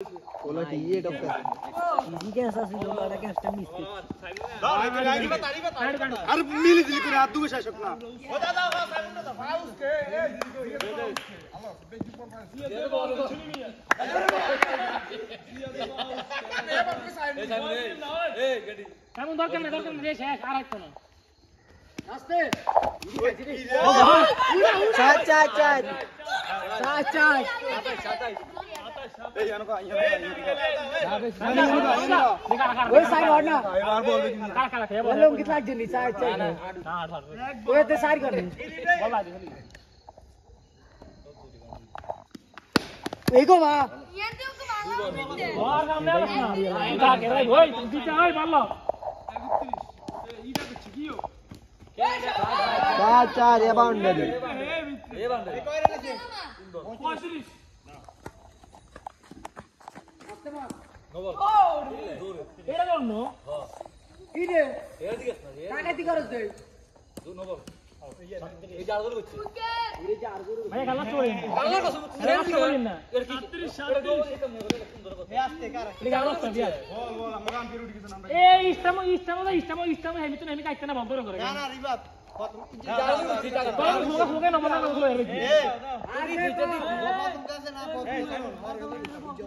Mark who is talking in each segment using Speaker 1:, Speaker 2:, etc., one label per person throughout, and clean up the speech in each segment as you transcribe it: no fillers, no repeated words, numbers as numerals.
Speaker 1: बोला कि ये डॉक्टर इजी कैसा सी जो लड़ा के स्टम मिस
Speaker 2: अरे मिली दिली को आदू के शासक ना
Speaker 3: हो जा साइमन ना दफा उसके ये बॉल कुछ नहीं है ए गडी
Speaker 4: साइमन दरकार रे शेष आ रखतो ना
Speaker 1: रास्ते चाच चाच चाच चाच चाच
Speaker 2: ए यानो का
Speaker 1: ओए साइड और ना
Speaker 2: बार बोल दे
Speaker 4: काला खेल
Speaker 1: बोलो कितना जल्दी चाच चाच ओए ते साइड कर
Speaker 4: बोल आ दे
Speaker 1: एगो मां
Speaker 4: और काम ले ना के रे ओए दिचा ओए बल्लो
Speaker 1: चाच चाच ये बाउंड्री
Speaker 4: এরা জন্য
Speaker 1: কি রে
Speaker 3: এর দিকে
Speaker 1: কাকাতি করছ দে
Speaker 3: দু নম্বর এই জার করে করছে
Speaker 4: ভাই গালা চলে
Speaker 3: আল্লাহর কসম
Speaker 4: চলে না
Speaker 3: এর কি 37 এই আস্তে কার
Speaker 4: এই গালা দিয়া
Speaker 2: बोल बोल हम काम फिर उठ के नाम
Speaker 4: এই ইস্তামো হেমি তো হেমি কাইতে না বন্ধ করে
Speaker 3: না না রিবাত
Speaker 4: হোগে না মনে না বলে রে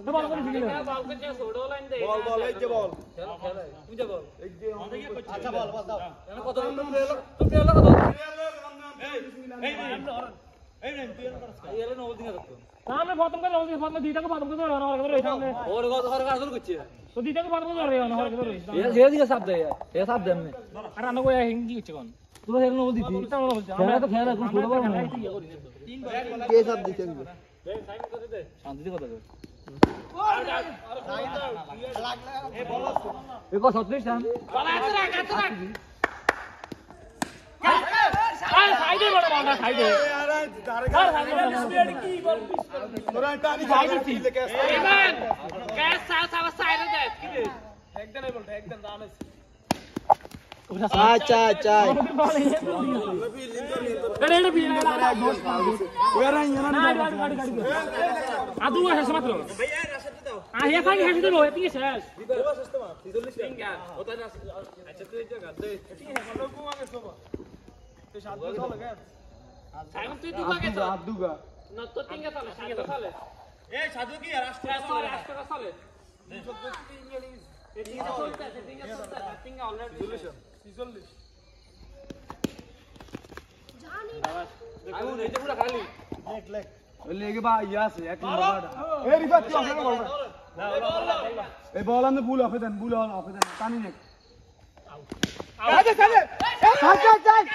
Speaker 4: তো বল করে দিলে
Speaker 2: बोल बोल এই যে বল
Speaker 3: বুঝে বল
Speaker 2: এই যে
Speaker 3: আচ্ছা বল বল দাও কত তুমি এলো কত এই তুই এলো না ওদিকে রাখতো
Speaker 4: সামনে প্রথম করে ওই প্রথম দুইটাকে প্রথম করে ধরে না করে সামনে
Speaker 3: ওর কত হর কাজ করছে
Speaker 4: তো দুইটাকে প্রথম করে ধরে না করে ধরে
Speaker 3: এ দিকে সাপ দেয় এ সাপ দেন
Speaker 4: আর আনো কই হিন্দি হচ্ছে কোন
Speaker 3: তুই হেল না ওদিকে খেলা তো খেলা কোন ছোট বড় না
Speaker 1: কে সব দিতে
Speaker 3: শান্তি কথা কর এ কো 36 রান
Speaker 4: সাইডে বড় বলটা সাইডে কি বল
Speaker 2: তোরা টানি
Speaker 4: সাইডে এমান ক্যাচ সাইডে দে কি রে একদম এই বলটা একদম দাম আছে
Speaker 1: চাচ চাচ চাচ
Speaker 4: গড়ে বি
Speaker 2: ওরা ইয়ানা
Speaker 4: গাড়ি আদু আছে মাত্র ভাইয়া রাশদ দাও হে ফাঁকি হেসে দিলো এদিকে শেষ
Speaker 3: দিবা সিস্টেম 46 क्या होता है अच्छा तू ये कर दे
Speaker 2: ठीक है हम लोग को आगे सोबा तो शादी चल गया
Speaker 4: সাইমন তুই দুগা গেছ
Speaker 2: আদুগা
Speaker 4: না তো তিনগা চলে
Speaker 3: ए साधु की राष्ट्र
Speaker 4: রাস্তা চলে তিনগা অলরেডি
Speaker 3: आगो नहीं तो पूरा खाली
Speaker 2: लेके बा या से एक नंबर ए रिबा तू आगे बोल ए बॉल अंदर बुल ऑफ देन पानी ने आगे चले
Speaker 1: चाच चाच चाच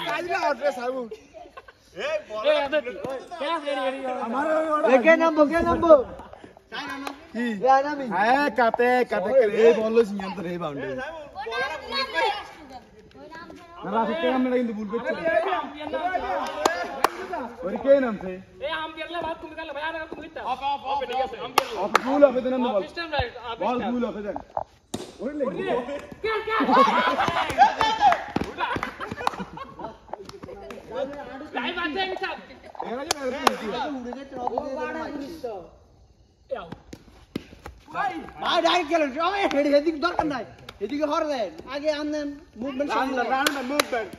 Speaker 2: काजला आउट रे साबू
Speaker 4: ए आदत क्या फेरी
Speaker 2: हमारे
Speaker 1: के नंबर
Speaker 2: की
Speaker 1: या ना मी
Speaker 2: है काते करे बॉल सियान तो रे बाउंड्री ना सकते हम नहीं बुल पे और के नाम से
Speaker 4: ए আম্পায়ারলে বাদ তুমি কালে ভাই আনা তুমি কিতা অফ ঠিক আছে আম্পায়ার
Speaker 2: ऑफ बुल off then ball
Speaker 4: system right
Speaker 2: ball बुल ऑफ देन और ले
Speaker 4: গাই বাজে ইনসাফ
Speaker 2: এরা যে মেরে
Speaker 1: ভাই ডাইরেক্ট চলো ওই হেড এদিকে দরকার নাই এদিকে হর দেন আগে আনেন মুভমেন্ট
Speaker 2: রান মুভমেন্ট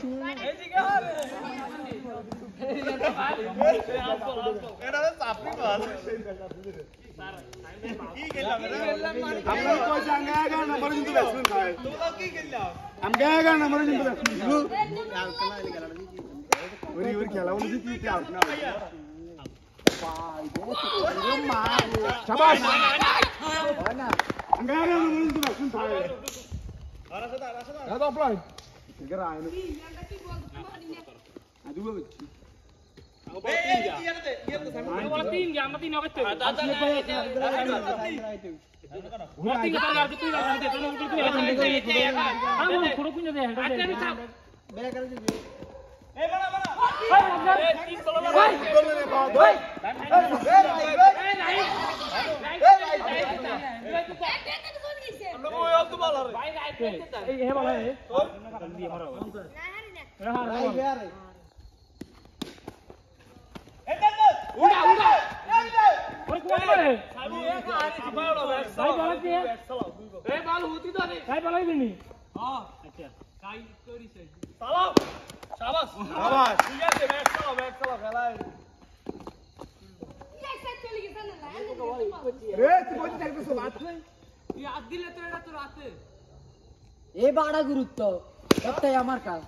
Speaker 1: শুনো না
Speaker 4: এদিকে হর
Speaker 3: एड़ा सापी बात की गेला
Speaker 2: हम लोग कोई संगाएगा नंबर जिंदू बैट्समैन खाए
Speaker 3: तू लोग की गेला
Speaker 2: हम गएगा नंबर जिंदू बैट्समैन ओरी खेला उन जीती थी आउट ना शाबाश हम गएगा नंबर जिंदू बैट्समैन खाए
Speaker 3: राशदा
Speaker 2: या तो अप्लाई इधर आए ना अदुगा बच्ची
Speaker 4: বল তিন গা আমরা তিন হবে তো দাদা তিন গা আর তুই গা দে তো তুই আমি ছোট কুঞ্জা দে আচ্ছা আমি চাপ
Speaker 1: এ বাড়া গুরুত্ব সবটাই আমার কাজ